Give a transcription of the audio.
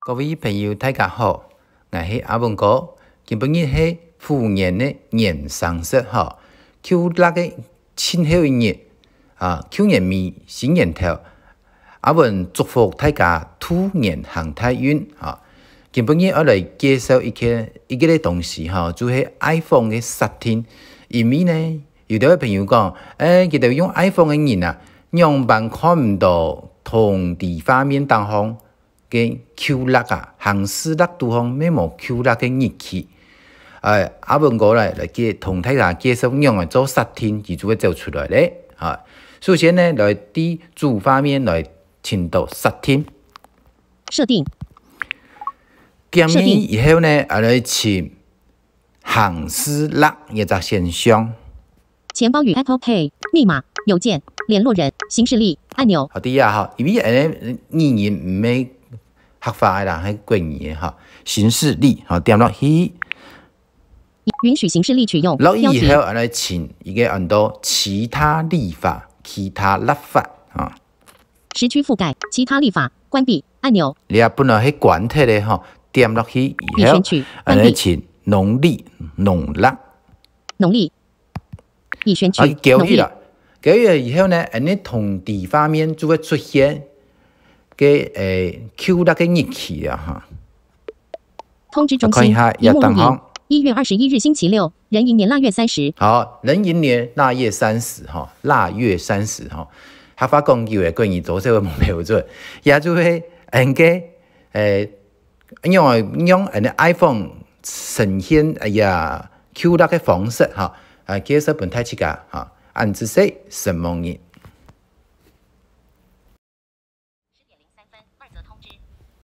各位朋友，大家好，我是阿文哥。今日是虎年的年三十哈，就那个前后一日啊，去年尾新年头，阿文祝福大家兔年行大运啊。今日我来介绍一个东西哈，就是 iPhone 的13。因为呢，有啲朋友讲，佢哋用 iPhone 嘅人啊，樣板看唔到同地畫面當方嘅 QLED 啊，行事曆度方咩冇 QLED 嘅日期。阿文哥嚟同大家介紹樣嚟做13，就做做出來咧。首先呢，來啲主畫面來進到13。設定。點完以後呢，來進行事曆一個選項。錢包與 Apple Pay、密碼、郵件、聯絡人、行事曆按鈕。好啲啊，因為語言唔係合法啦，係國語嘅行事曆點落去。允許行事曆取用。落以後來前一個按到其他立法、其他立法時區覆蓋、其他立法關閉按鈕。你啊本來係關體嘅點落去以後，來前農曆、農曆。農曆已選取。交易啦，交易以後呢，你同地方面就會出現嘅QLED嘅日期啊通知中心。螢幕錄影。1月21日星期六，壬寅年臘月30。好，壬寅年臘月30臘月30合法講叫嘅關於做這個冇標準，也就係用iPhone 呈現QLED嘅方式介紹本太七家按住說什麼日